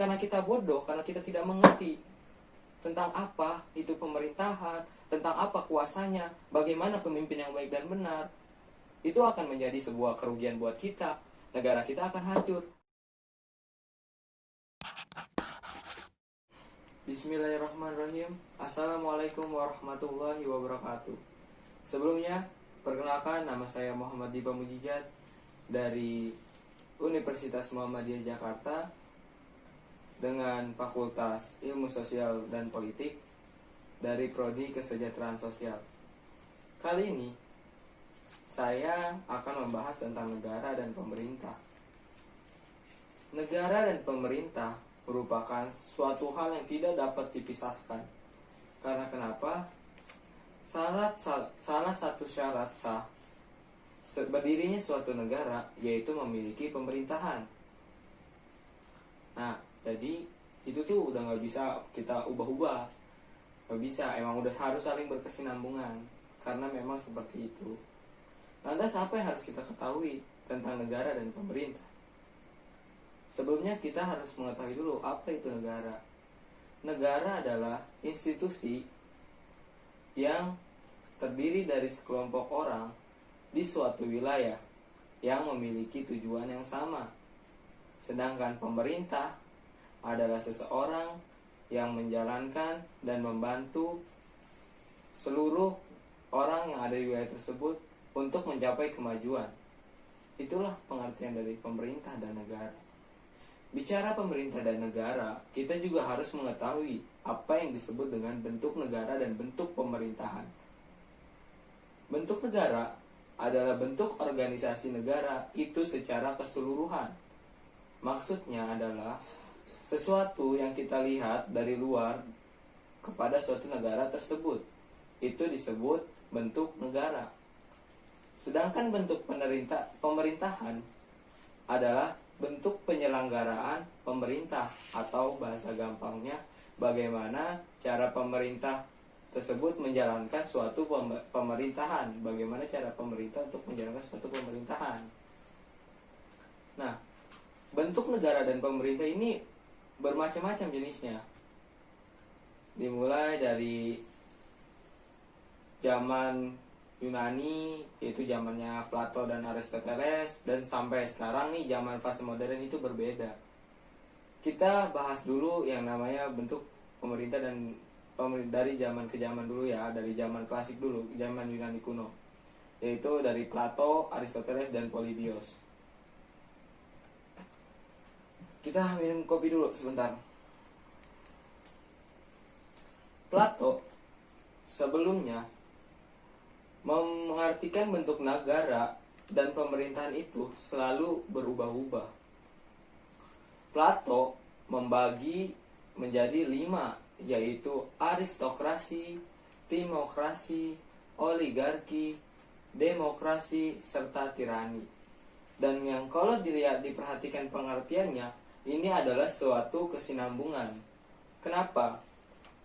karena kita bodoh, karena kita tidak mengerti tentang apa itu pemerintahan, tentang apa kuasanya, bagaimana pemimpin yang baik dan benar, itu akan menjadi sebuah kerugian buat kita. Negara kita akan hancur. Bismillahirrahmanirrahim. Assalamualaikum warahmatullahi wabarakatuh. Sebelumnya, perkenalkan, nama saya Muhammad Dipa Mujijat dari Universitas Muhammadiyah Jakarta dengan Fakultas Ilmu Sosial dan Politik dari Prodi Kesejahteraan Sosial. Kali ini saya akan membahas tentang negara dan pemerintah. Negara dan pemerintah merupakan suatu hal yang tidak dapat dipisahkan. Karena kenapa? Salah satu syarat sah berdirinya suatu negara yaitu memiliki pemerintahan. Nah, jadi itu tuh udah nggak bisa kita ubah-ubah, nggak bisa. Emang udah harus saling berkesinambungan karena memang seperti itu. Lantas apa yang harus kita ketahui tentang negara dan pemerintah? Sebelumnya kita harus mengetahui dulu apa itu negara. Negara adalah institusi yang terdiri dari sekelompok orang di suatu wilayah yang memiliki tujuan yang sama. Sedangkan pemerintah adalah seseorang yang menjalankan dan membantu seluruh orang yang ada di wilayah tersebut untuk mencapai kemajuan. Itulah pengertian dari pemerintah dan negara. Bicara pemerintah dan negara, kita juga harus mengetahui apa yang disebut dengan bentuk negara dan bentuk pemerintahan. Bentuk negara adalah bentuk organisasi negara itu secara keseluruhan. Maksudnya adalah sesuatu yang kita lihat dari luar kepada suatu negara tersebut. Itu disebut bentuk negara. Sedangkan bentuk pemerintahan adalah bentuk penyelenggaraan pemerintah, atau bahasa gampangnya bagaimana cara pemerintah tersebut menjalankan suatu pemerintahan, bagaimana cara pemerintah untuk menjalankan suatu pemerintahan. Nah, bentuk negara dan pemerintah ini bermacam-macam jenisnya. Dimulai dari zaman Yunani, yaitu zamannya Plato dan Aristoteles, dan sampai sekarang nih zaman fase modern itu berbeda. Kita bahas dulu yang namanya bentuk pemerintah dan dari zaman ke zaman dulu ya, dari zaman klasik dulu, zaman Yunani kuno, yaitu dari Plato, Aristoteles, dan Polybius. Kita minum kopi dulu sebentar. Plato sebelumnya mengartikan bentuk negara dan pemerintahan itu selalu berubah-ubah. Plato membagi menjadi 5, yaitu aristokrasi, timokrasi, oligarki, demokrasi, serta tirani. Dan yang kalau diperhatikan pengertiannya, ini adalah suatu kesinambungan. Kenapa?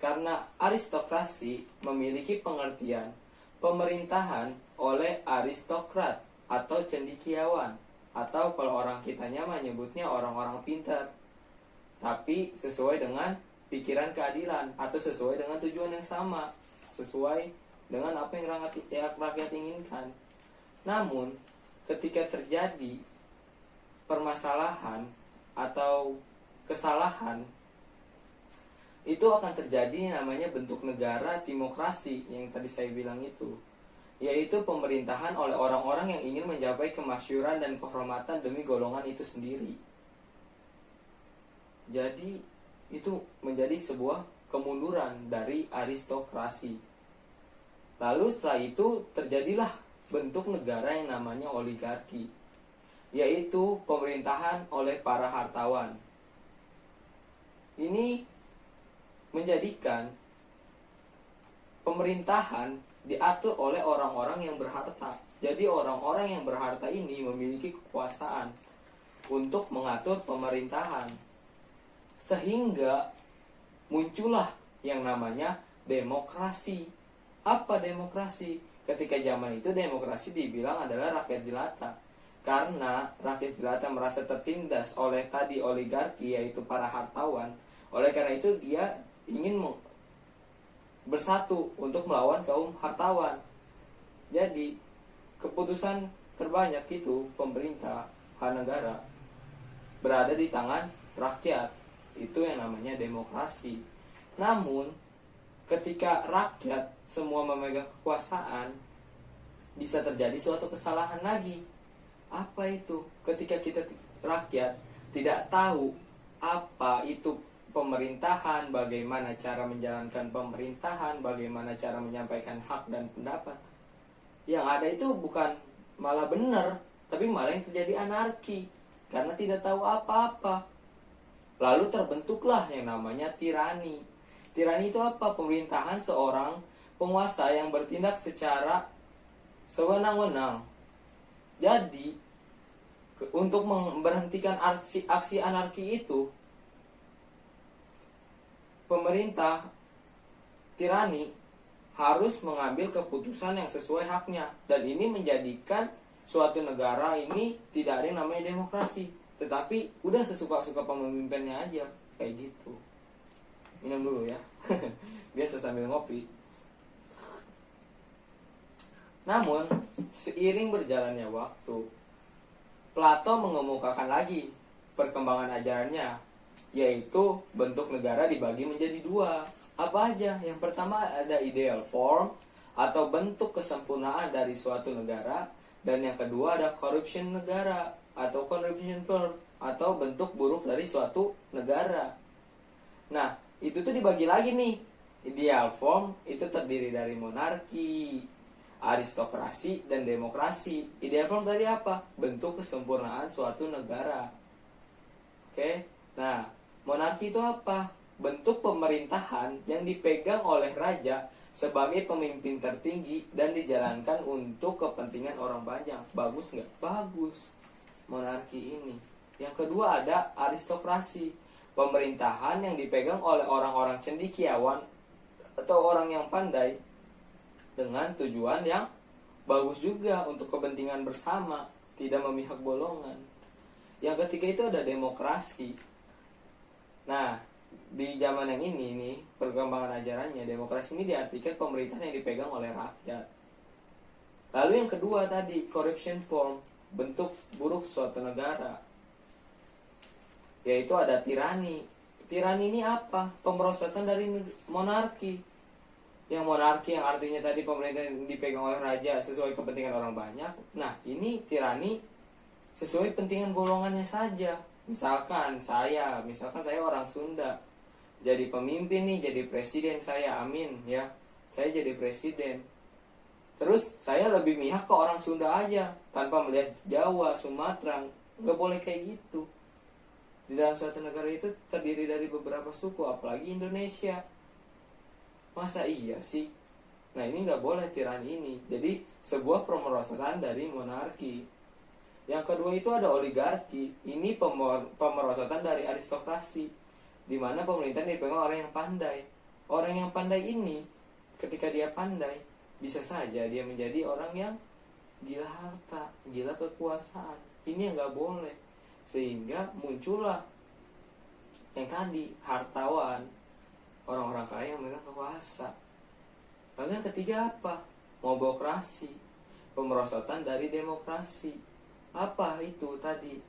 Karena aristokrasi memiliki pengertian pemerintahan oleh aristokrat atau cendekiawan, atau kalau orang kitanya menyebutnya orang-orang pintar, tapi sesuai dengan pikiran keadilan atau sesuai dengan tujuan yang sama, sesuai dengan apa yang rakyat inginkan. Namun ketika terjadi permasalahan atau kesalahan, itu akan terjadi namanya bentuk negara timokrasi yang tadi saya bilang itu, yaitu pemerintahan oleh orang-orang yang ingin mencapai kemasyhuran dan kehormatan demi golongan itu sendiri. Jadi itu menjadi sebuah kemunduran dari aristokrasi. Lalu setelah itu terjadilah bentuk negara yang namanya oligarki, yaitu pemerintahan oleh para hartawan. Ini menjadikan pemerintahan diatur oleh orang-orang yang berharta. Jadi orang-orang yang berharta ini memiliki kekuasaan untuk mengatur pemerintahan, sehingga muncullah yang namanya demokrasi. Apa demokrasi? Ketika zaman itu demokrasi dibilang adalah rakyat jelata. Karena rakyat jelata merasa tertindas oleh tadi oligarki, yaitu para hartawan. Oleh karena itu dia ingin bersatu untuk melawan kaum hartawan. Jadi keputusan terbanyak itu pemerintah negara berada di tangan rakyat. Itu yang namanya demokrasi. Namun ketika rakyat semua memegang kekuasaan, bisa terjadi suatu kesalahan lagi. Apa itu? Ketika kita rakyat tidak tahu apa itu pemerintahan, bagaimana cara menjalankan pemerintahan, bagaimana cara menyampaikan hak dan pendapat, yang ada itu bukan malah benar, tapi malah yang terjadi anarki karena tidak tahu apa-apa. Lalu terbentuklah yang namanya tirani. Tirani itu apa? Pemerintahan seorang penguasa yang bertindak secara sewenang-wenang. Jadi untuk memberhentikan aksi anarki itu, pemerintah tirani harus mengambil keputusan yang sesuai haknya. Dan ini menjadikan suatu negara ini tidak ada yang namanya demokrasi, tetapi udah sesuka-suka pemimpinnya aja, kayak gitu. Minum dulu ya. Biasa sambil ngopi. Namun seiring berjalannya waktu, Plato mengemukakan lagi perkembangan ajarannya, yaitu bentuk negara dibagi menjadi dua. Apa aja? Yang pertama ada ideal form atau bentuk kesempurnaan dari suatu negara, dan yang kedua ada corruption negara atau corruption form atau bentuk buruk dari suatu negara. Nah, itu tuh dibagi lagi nih. Ideal form itu terdiri dari monarki, aristokrasi, dan demokrasi. Ideal form tadi apa? Bentuk kesempurnaan suatu negara. Oke. Nah, monarki itu apa? Bentuk pemerintahan yang dipegang oleh raja sebagai pemimpin tertinggi dan dijalankan untuk kepentingan orang banyak. Bagus nggak? Bagus monarki ini. Yang kedua ada aristokrasi. Pemerintahan yang dipegang oleh orang-orang cendekiawan atau orang yang pandai dengan tujuan yang bagus juga untuk kepentingan bersama, tidak memihak golongan. Yang ketiga itu ada demokrasi. Nah, di zaman yang ini nih, perkembangan ajarannya, demokrasi ini diartikan pemerintahan yang dipegang oleh rakyat. Lalu yang kedua tadi, corruption form, bentuk buruk suatu negara, yaitu ada tirani. Tirani ini apa? Pemerosotan dari monarki. Yang monarki yang artinya tadi pemerintah yang dipegang oleh raja sesuai kepentingan orang banyak. Nah, ini tirani sesuai kepentingan golongannya saja. Misalkan saya orang Sunda, jadi pemimpin nih, jadi presiden saya, amin ya. Saya jadi presiden. Terus saya lebih mihak ke orang Sunda aja, tanpa melihat Jawa, Sumatera. Nggak boleh kayak gitu. Di dalam suatu negara itu terdiri dari beberapa suku, apalagi Indonesia. Masa iya sih? Nah, ini nggak boleh tirani ini. Jadi sebuah pemerosotan dari monarki. Yang kedua itu ada oligarki. Ini pemerosotan dari aristokrasi, di mana pemerintahan dipegang orang yang pandai. Orang yang pandai ini, ketika dia pandai, bisa saja dia menjadi orang yang gila harta, gila kekuasaan. Ini yang nggak boleh. Sehingga muncullah yang tadi, hartawan, orang-orang kaya yang memegang kekuasaan. Lalu yang ketiga apa? Mobokrasi, pemerosotan dari demokrasi. Apa itu tadi?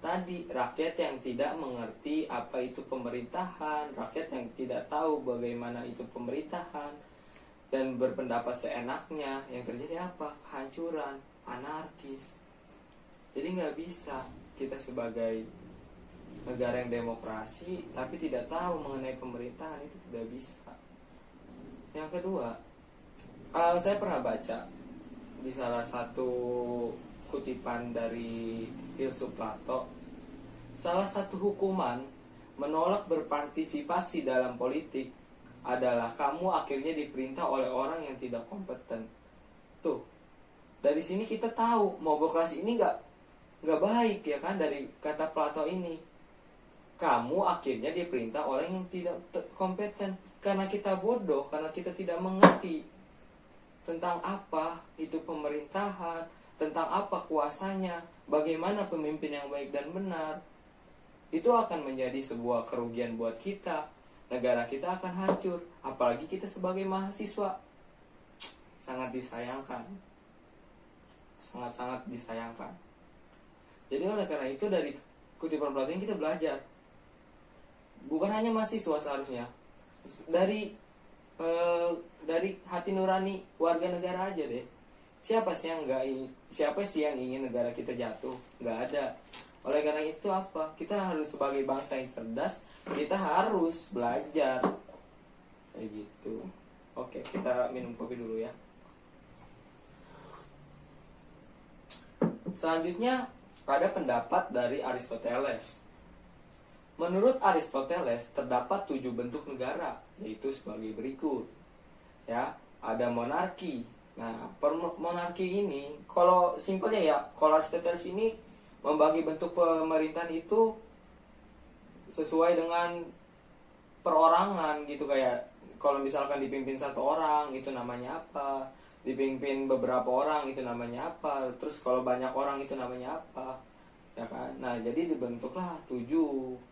Tadi rakyat yang tidak mengerti apa itu pemerintahan, rakyat yang tidak tahu bagaimana itu pemerintahan, dan berpendapat seenaknya. Yang terjadi apa? Kehancuran, anarkis. Jadi nggak bisa kita sebagai negara yang demokrasi tapi tidak tahu mengenai pemerintahan, itu tidak bisa. Yang kedua, saya pernah baca di salah satu kutipan dari filsuf Plato, salah satu hukuman menolak berpartisipasi dalam politik adalah kamu akhirnya diperintah oleh orang yang tidak kompeten. Tuh, dari sini kita tahu mobokrasi ini nggak baik ya kan, dari kata Plato ini. Kamu akhirnya diperintah orang yang tidak kompeten. Karena kita bodoh, karena kita tidak mengerti tentang apa itu pemerintahan, tentang apa kuasanya, bagaimana pemimpin yang baik dan benar, itu akan menjadi sebuah kerugian buat kita. Negara kita akan hancur, apalagi kita sebagai mahasiswa. Sangat disayangkan. Sangat-sangat disayangkan. Jadi oleh karena itu dari kutipan Plato ini kita belajar. Bukan hanya mahasiswa seharusnya. Dari hati nurani warga negara aja deh. Siapa sih yang ingin negara kita jatuh? Nggak ada. Oleh karena itu apa? Kita harus sebagai bangsa yang cerdas, kita harus belajar. Kayak gitu. Oke, kita minum kopi dulu ya. Selanjutnya ada pendapat dari Aristoteles. Menurut Aristoteles terdapat 7 bentuk negara, yaitu sebagai berikut. Ya, ada monarki. Nah, monarki ini kalau simpelnya ya, kalau Aristoteles ini membagi bentuk pemerintahan itu sesuai dengan perorangan gitu, kayak kalau misalkan dipimpin satu orang itu namanya apa, dipimpin beberapa orang itu namanya apa, terus kalau banyak orang itu namanya apa, ya kan? Nah, jadi dibentuklah 7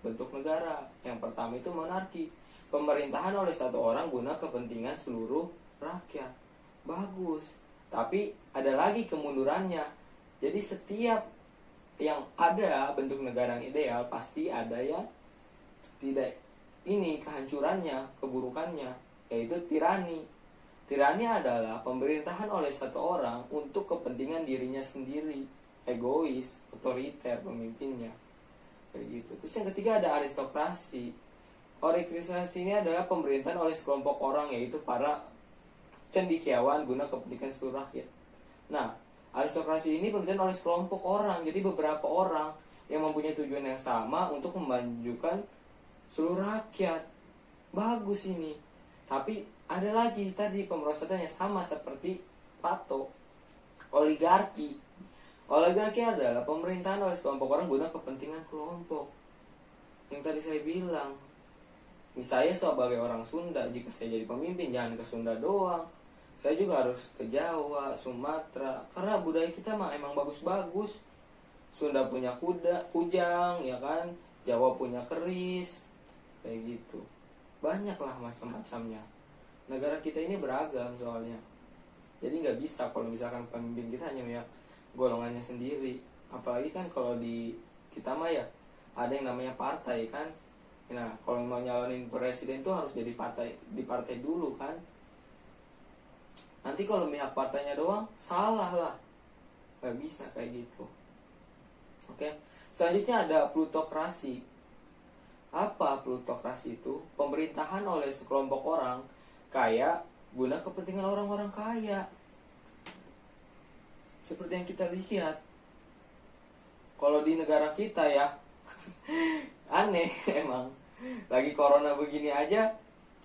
bentuk negara. Yang pertama itu monarki, pemerintahan oleh satu orang guna kepentingan seluruh rakyat. Bagus, tapi ada lagi kemundurannya. Jadi setiap yang ada bentuk negara yang ideal pasti ada yang tidak, ini kehancurannya, keburukannya, yaitu tirani. Tirani adalah pemerintahan oleh satu orang untuk kepentingan dirinya sendiri, egois, otoriter pemimpinnya, kayak gitu. Terus yang ketiga ada aristokrasi. Aristokrasi ini adalah pemerintahan oleh sekelompok orang, yaitu para cendekiawan guna kepentingan seluruh rakyat. Nah, aristokrasi ini pemerintahan oleh sekelompok orang, jadi beberapa orang yang mempunyai tujuan yang sama untuk memajukan seluruh rakyat. Bagus ini. Tapi ada lagi tadi pemerosotannya sama seperti Plato. Oligarki. Oligarki adalah pemerintahan oleh sekelompok orang guna kepentingan kelompok. Yang tadi saya bilang, misalnya sebagai orang Sunda, jika saya jadi pemimpin jangan ke Sunda doang, saya juga harus ke Jawa, Sumatera, karena budaya kita mah emang bagus-bagus. Sunda punya kujang, ya kan? Jawa punya keris, kayak gitu. Banyaklah macam-macamnya. Negara kita ini beragam soalnya. Jadi nggak bisa kalau misalkan pemimpin kita hanya ya golongannya sendiri. Apalagi kan kalau di kita mah ya ada yang namanya partai kan. Nah, kalau mau nyalonin presiden tuh harus jadi di partai dulu kan. Nanti kalau pihak partainya doang, salah lah. Gak bisa kayak gitu. Oke. Selanjutnya ada plutokrasi. Apa plutokrasi itu? Pemerintahan oleh sekelompok orang kaya guna kepentingan orang-orang kaya. Seperti yang kita lihat. Kalau di negara kita ya, aneh emang. Lagi corona begini aja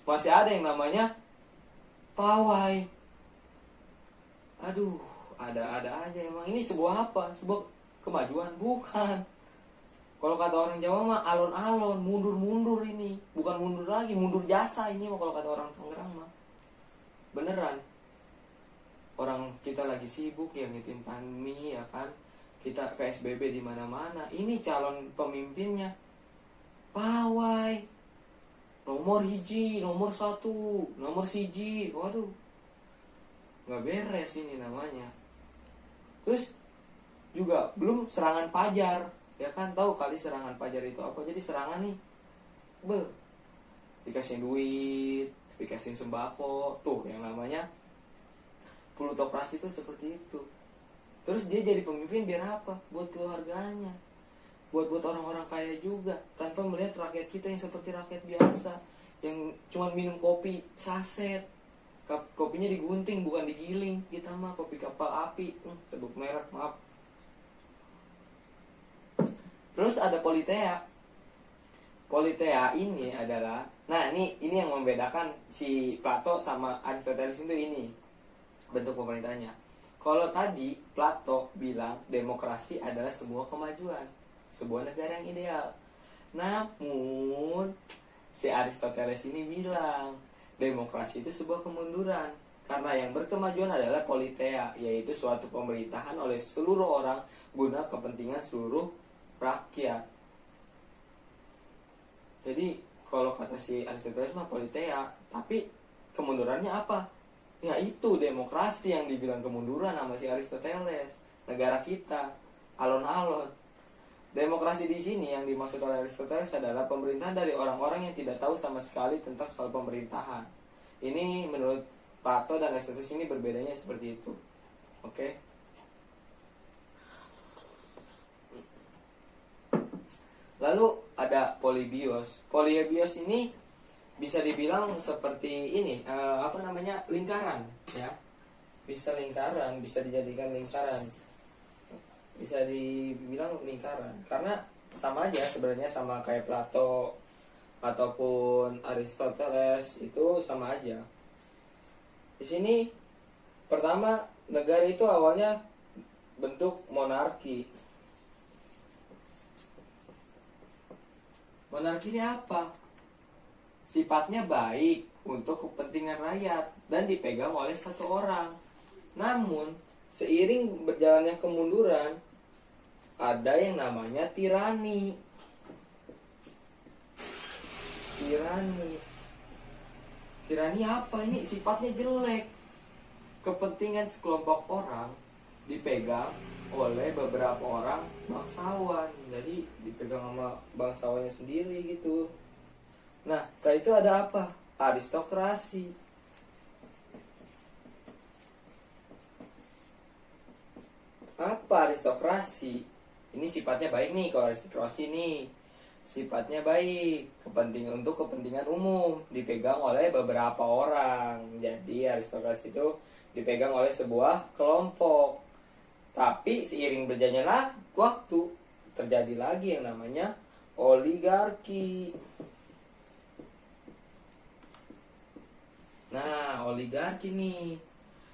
masih ada yang namanya pawai. Aduh, ada aja emang. Ini sebuah apa? Sebuah kemajuan? Bukan. Kalau kata orang Jawa mah alon-alon, mundur-mundur ini. Bukan mundur lagi, mundur jasa ini mah kalau kata orang Tangerang mah. Beneran. Orang kita lagi sibuk ya ngitin mie ya kan. Kita PSBB di mana-mana. Ini calon pemimpinnya pawai. Nomor hiji, nomor 1, nomor siji. Waduh. Nggak beres ini namanya. Terus juga belum serangan pajar, ya kan? Tahu kali serangan pajar itu apa? Jadi serangan nih, dikasih duit, dikasih sembako, tuh yang namanya plutokrasi itu seperti itu. Terus dia jadi pemimpin biar apa? Buat keluarganya, buat orang-orang kaya juga, tanpa melihat rakyat kita yang seperti rakyat biasa, yang cuma minum kopi saset. Kopinya digunting bukan digiling. Kita mah kopi kapal api. Sebut merek, maaf. Terus ada politea. Politea ini adalah, nah ini yang membedakan si Plato sama Aristoteles itu ini bentuk pemerintahnya. Kalau tadi Plato bilang demokrasi adalah sebuah kemajuan, sebuah negara yang ideal. Namun si Aristoteles ini bilang demokrasi itu sebuah kemunduran. Karena yang berkemajuan adalah politeia, yaitu suatu pemerintahan oleh seluruh orang guna kepentingan seluruh rakyat. Jadi kalau kata si Aristoteles mah politeia, tapi kemundurannya apa? Ya itu demokrasi yang dibilang kemunduran sama si Aristoteles. Negara kita alon-alon. Demokrasi di sini yang dimaksud oleh Aristoteles adalah pemerintahan dari orang-orang yang tidak tahu sama sekali tentang soal pemerintahan. Ini menurut Plato dan Aristoteles ini berbedanya seperti itu. Oke. Lalu ada Polybios. Polybios ini bisa dibilang seperti ini, lingkaran, ya. Bisa lingkaran, bisa dijadikan lingkaran. Bisa dibilang lingkaran karena sama aja sebenarnya, sama kayak Plato ataupun Aristoteles, itu sama aja. Di sini pertama, negara itu awalnya bentuk monarki. Monarki ini apa? Sifatnya baik untuk kepentingan rakyat dan dipegang oleh satu orang. Namun seiring berjalannya kemunduran, ada yang namanya tirani. Tirani apa? Ini sifatnya jelek. Kepentingan sekelompok orang dipegang oleh beberapa orang bangsawan. Jadi dipegang sama bangsawannya sendiri gitu. Nah, setelah itu ada apa? Aristokrasi. Apa aristokrasi? Ini sifatnya baik nih. Kalau aristokrasi nih sifatnya baik, untuk kepentingan umum, dipegang oleh beberapa orang. Jadi aristokrasi itu dipegang oleh sebuah kelompok. Tapi seiring berjalannya waktu, terjadi lagi yang namanya oligarki. Nah, oligarki nih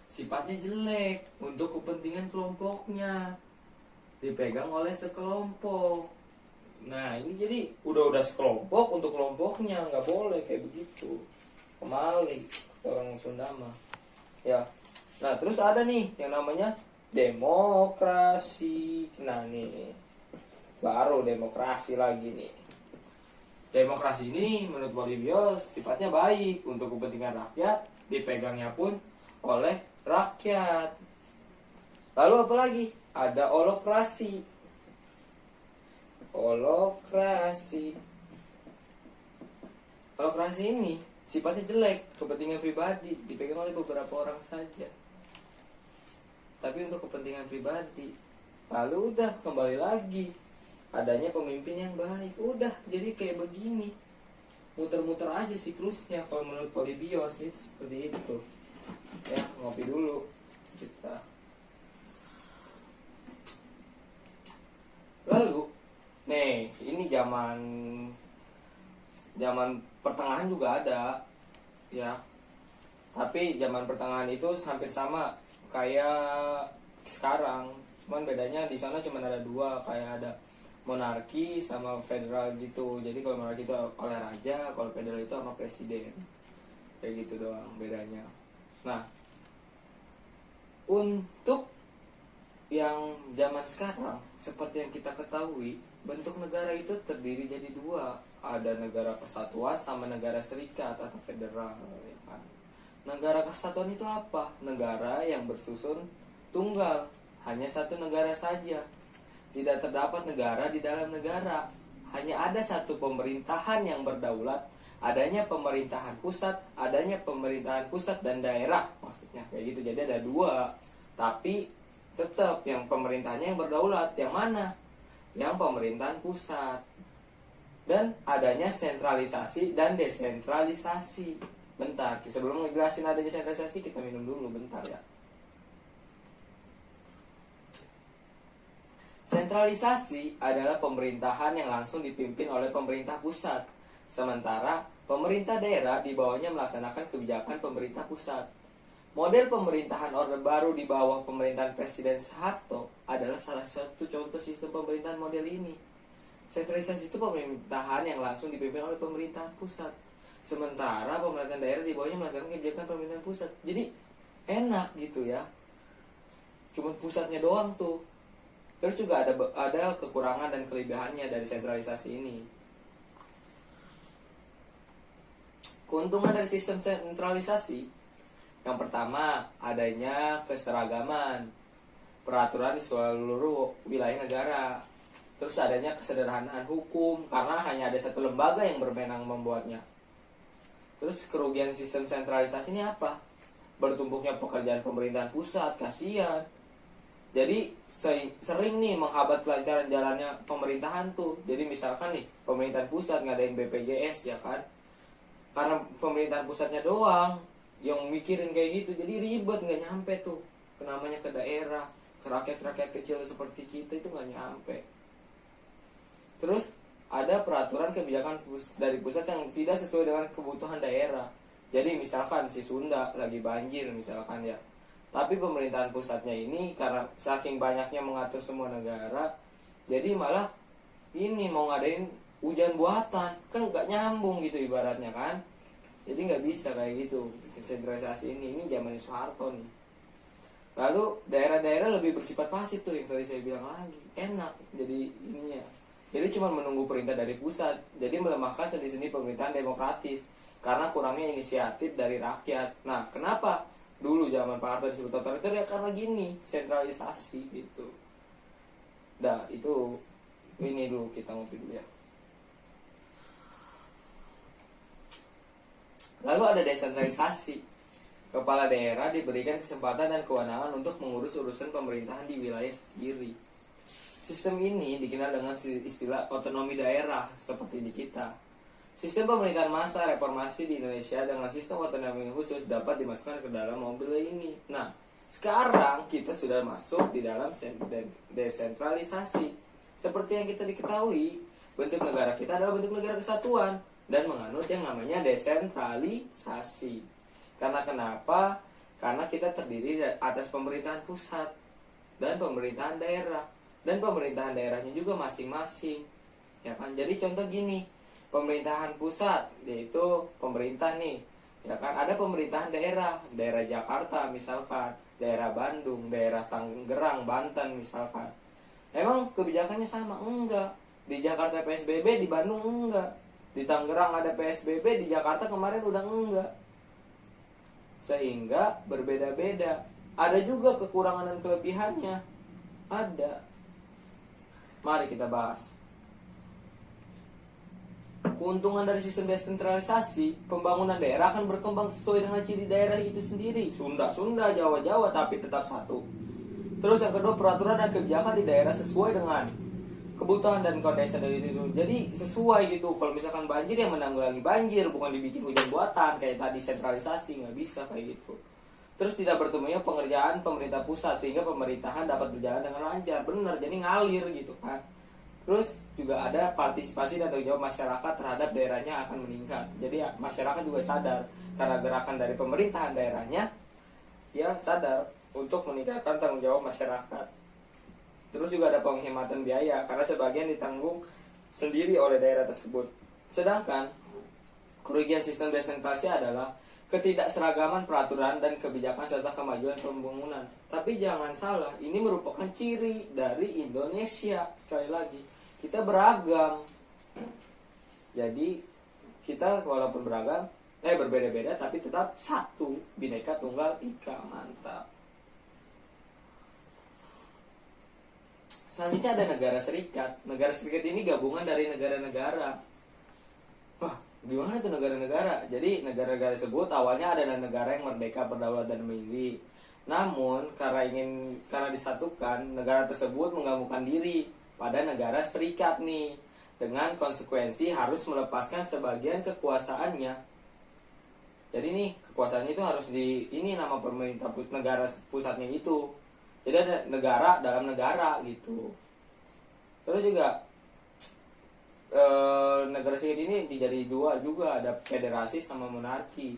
sifatnya jelek untuk kepentingan kelompoknya, dipegang oleh sekelompok. Nah, ini jadi udah sekelompok untuk kelompoknya, nggak boleh kayak begitu. Kemali orang Sunda mah. Ya. Nah, terus ada nih yang namanya demokrasi. Nah, nih baru demokrasi lagi nih. Demokrasi ini menurut Polybios sifatnya baik untuk kepentingan rakyat, dipegangnya pun oleh rakyat. Lalu apa lagi? Ada holokrasi. Holokrasi ini sifatnya jelek, kepentingan pribadi, dipegang oleh beberapa orang saja. Tapi untuk kepentingan pribadi. Lalu udah kembali lagi, adanya pemimpin yang baik. Udah jadi kayak begini, muter-muter aja siklusnya. Kalau menurut Polybios itu seperti itu. Ya, ngopi dulu kita. Lalu nih, ini zaman pertengahan juga ada, ya. Tapi zaman pertengahan itu hampir sama kayak sekarang. Cuman bedanya di sana cuma ada dua, kayak ada monarki sama federal gitu. Jadi kalau monarki itu oleh raja, kalau federal itu sama presiden. Kayak gitu doang bedanya. Nah, untuk yang zaman sekarang, seperti yang kita ketahui, bentuk negara itu terdiri jadi dua. Ada negara kesatuan sama negara serikat atau federal, ya kan? Negara kesatuan itu apa? Negara yang bersusun tunggal, hanya satu negara saja. Tidak terdapat negara di dalam negara. Hanya ada satu pemerintahan yang berdaulat. Adanya pemerintahan pusat, dan daerah. Maksudnya kayak gitu. Jadi ada dua. Tapi tetap yang pemerintahnya yang berdaulat. Yang mana? Yang pemerintahan pusat. Dan adanya sentralisasi dan desentralisasi. Bentar, sebelum ngejelasin adanya sentralisasi, kita minum dulu bentar ya. Sentralisasi adalah pemerintahan yang langsung dipimpin oleh pemerintah pusat, sementara pemerintah daerah di bawahnya melaksanakan kebijakan pemerintah pusat. Model pemerintahan Orde Baru di bawah pemerintahan Presiden Soeharto adalah salah satu contoh sistem pemerintahan model ini. Sentralisasi itu pemerintahan yang langsung dipimpin oleh pemerintahan pusat, sementara pemerintahan daerah di bawahnya melaksanakan kebijakan pemerintahan pusat. Jadi enak gitu ya, cuman pusatnya doang tuh. Terus juga ada kekurangan dan kelebihannya dari sentralisasi ini. Keuntungan dari sistem sentralisasi, yang pertama adanya keseragaman peraturan di seluruh wilayah negara. Terus adanya kesederhanaan hukum karena hanya ada satu lembaga yang berwenang membuatnya. Terus kerugian sistem sentralisasi ini apa? Bertumpuknya pekerjaan pemerintahan pusat, kasihan. Jadi sering nih menghambat kelancaran jalannya pemerintahan tuh. Jadi misalkan nih pemerintahan pusat ngadain BPJS ya kan, karena pemerintahan pusatnya doang yang mikirin kayak gitu, jadi ribet, nggak nyampe tuh namanya ke daerah, ke rakyat kecil seperti kita itu nggak nyampe. Terus ada peraturan kebijakan dari pusat yang tidak sesuai dengan kebutuhan daerah. Jadi misalkan si Sunda lagi banjir misalkan ya, tapi pemerintahan pusatnya ini karena saking banyaknya mengatur semua negara, jadi malah ini mau ngadain hujan buatan, kan nggak nyambung gitu ibaratnya kan. Jadi nggak bisa kayak gitu. Sentralisasi ini zamannya Soeharto nih. Lalu daerah-daerah lebih bersifat pasif tuh, yang tadi saya bilang lagi, enak jadi ininya. Jadi cuma menunggu perintah dari pusat, jadi melemahkan sendi-sendi pemerintahan demokratis karena kurangnya inisiatif dari rakyat. Nah, kenapa dulu zaman Pak Harto disebut otoriter? Ya karena gini, sentralisasi gitu. Dah, itu ini dulu, kita ngopi dulu ya. Lalu ada desentralisasi. Kepala daerah diberikan kesempatan dan kewenangan untuk mengurus urusan pemerintahan di wilayah sendiri. Sistem ini dikenal dengan istilah otonomi daerah seperti di kita. Sistem pemerintahan massa reformasi di Indonesia dengan sistem otonomi khusus dapat dimasukkan ke dalam mobil ini. Nah, sekarang kita sudah masuk di dalam desentralisasi. Seperti yang kita diketahui, bentuk negara kita adalah bentuk negara kesatuan dan menganut yang namanya desentralisasi. Karena kenapa? Karena kita terdiri atas pemerintahan pusat dan pemerintahan daerah. Dan pemerintahan daerahnya juga masing-masing. Ya kan? Jadi contoh gini, pemerintahan pusat yaitu pemerintah nih. Ya kan, ada pemerintahan daerah, daerah Jakarta misalkan, daerah Bandung, daerah Tangerang, Banten misalkan. Emang kebijakannya sama? Enggak. Di Jakarta PSBB, di Bandung enggak. Di Tangerang ada PSBB, di Jakarta kemarin udah enggak. Sehingga berbeda-beda. Ada juga kekurangan dan kelebihannya. Ada. Mari kita bahas. Keuntungan dari sistem desentralisasi, pembangunan daerah akan berkembang sesuai dengan ciri daerah itu sendiri. Sunda, Jawa, tapi tetap satu. Terus yang kedua, peraturan dan kebijakan di daerah sesuai dengan kebutuhan dan kondisi dari itu. Jadi sesuai gitu. Kalau misalkan banjir, yang menanggulangi banjir, bukan dibikin hujan buatan kayak tadi sentralisasi, nggak bisa kayak gitu. Terus tidak bertemunya pengerjaan pemerintah pusat sehingga pemerintahan dapat berjalan dengan lancar. Benar, jadi ngalir gitu kan. Terus juga ada partisipasi dan tanggung jawab masyarakat terhadap daerahnya akan meningkat. Jadi masyarakat juga sadar karena gerakan dari pemerintahan daerahnya, ya sadar untuk meningkatkan tanggung jawab masyarakat. Terus juga ada penghematan biaya karena sebagian ditanggung sendiri oleh daerah tersebut. Sedangkan kerugian sistem desentralisasi adalah ketidakseragaman peraturan dan kebijakan serta kemajuan pembangunan. Tapi jangan salah, ini merupakan ciri dari Indonesia. Sekali lagi, kita beragam. Jadi kita walaupun beragam, berbeda-beda tapi tetap satu, Bhinneka Tunggal Ika. Mantap. Selanjutnya ada negara serikat. Negara serikat ini gabungan dari negara-negara. Wah, gimana tuh negara-negara? Jadi negara-negara tersebut awalnya adalah negara yang merdeka, berdaulat dan mandiri. Namun karena disatukan, negara tersebut menggabungkan diri pada negara serikat nih, dengan konsekuensi harus melepaskan sebagian kekuasaannya. Jadi nih kekuasaannya itu harus nama pemerintah negara pusatnya itu. Jadi ada negara dalam negara gitu. Terus juga negara serikat ini dijadi dua juga, ada federasi sama monarki.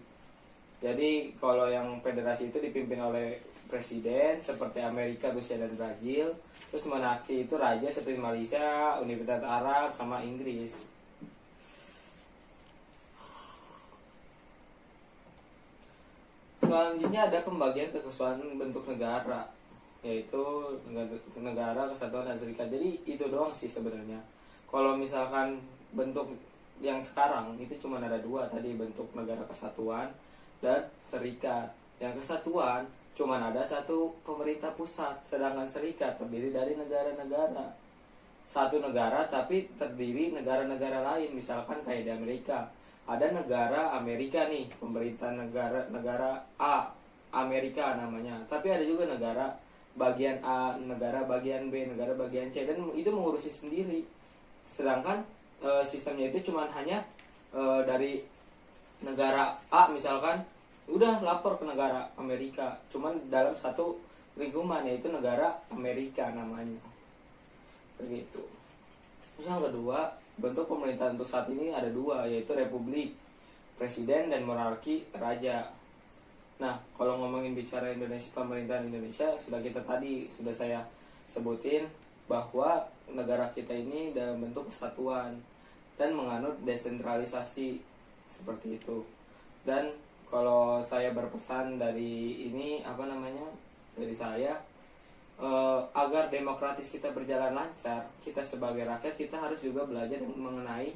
Jadi kalau yang federasi itu dipimpin oleh presiden seperti Amerika, Rusia dan Brazil. Terus monarki itu raja seperti Malaysia, Uni Emirat Arab sama Inggris. Selanjutnya ada pembagian kekuasaan bentuk negara, yaitu negara, kesatuan dan serikat. Jadi itu doang sih sebenarnya. Kalau misalkan bentuk yang sekarang itu cuma ada dua tadi, bentuk negara kesatuan dan serikat. Yang kesatuan cuma ada satu pemerintah pusat, sedangkan serikat terdiri dari negara-negara. Satu negara tapi terdiri negara-negara lain, misalkan kayak di Amerika. Ada negara Amerika nih, pemerintah negara A, Amerika namanya. Tapi ada juga negara bagian A, negara bagian B, negara bagian C, dan itu mengurusi sendiri. Sedangkan sistemnya itu cuma hanya dari negara A misalkan, udah lapor ke negara Amerika, cuman dalam satu lingkungan, yaitu negara Amerika namanya. Begitu. Terus yang kedua, bentuk pemerintahan untuk saat ini ada dua, yaitu republik, presiden, dan monarki, raja. Nah, kalau ngomongin bicara Indonesia, pemerintahan Indonesia, sudah saya sebutin bahwa negara kita ini dalam bentuk kesatuan dan menganut desentralisasi seperti itu. Dan kalau saya berpesan dari ini dari saya, agar demokratis kita berjalan lancar, kita sebagai rakyat kita harus juga belajar mengenai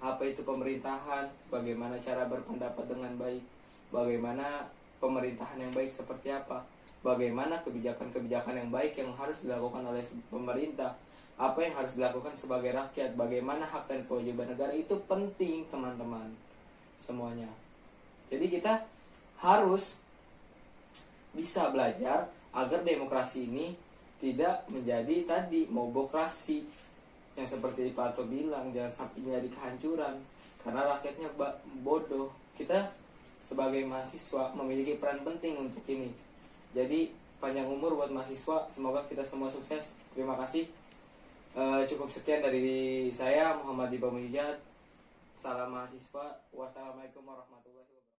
apa itu pemerintahan, bagaimana cara berpendapat dengan baik, bagaimana pemerintahan yang baik seperti apa, bagaimana kebijakan-kebijakan yang baik yang harus dilakukan oleh pemerintah, apa yang harus dilakukan sebagai rakyat, bagaimana hak dan kewajiban negara. Itu penting teman-teman semuanya. Jadi kita harus bisa belajar agar demokrasi ini tidak menjadi tadi mobokrasi yang seperti Pak Ato bilang, jangan sampai jadi kehancuran karena rakyatnya bodoh. Kita sebagai mahasiswa memiliki peran penting untuk ini. Jadi panjang umur buat mahasiswa, semoga kita semua sukses. Terima kasih. Cukup sekian dari saya, Muhammad Dipa Mujijat. Salam mahasiswa. Wassalamualaikum warahmatullahi wabarakatuh.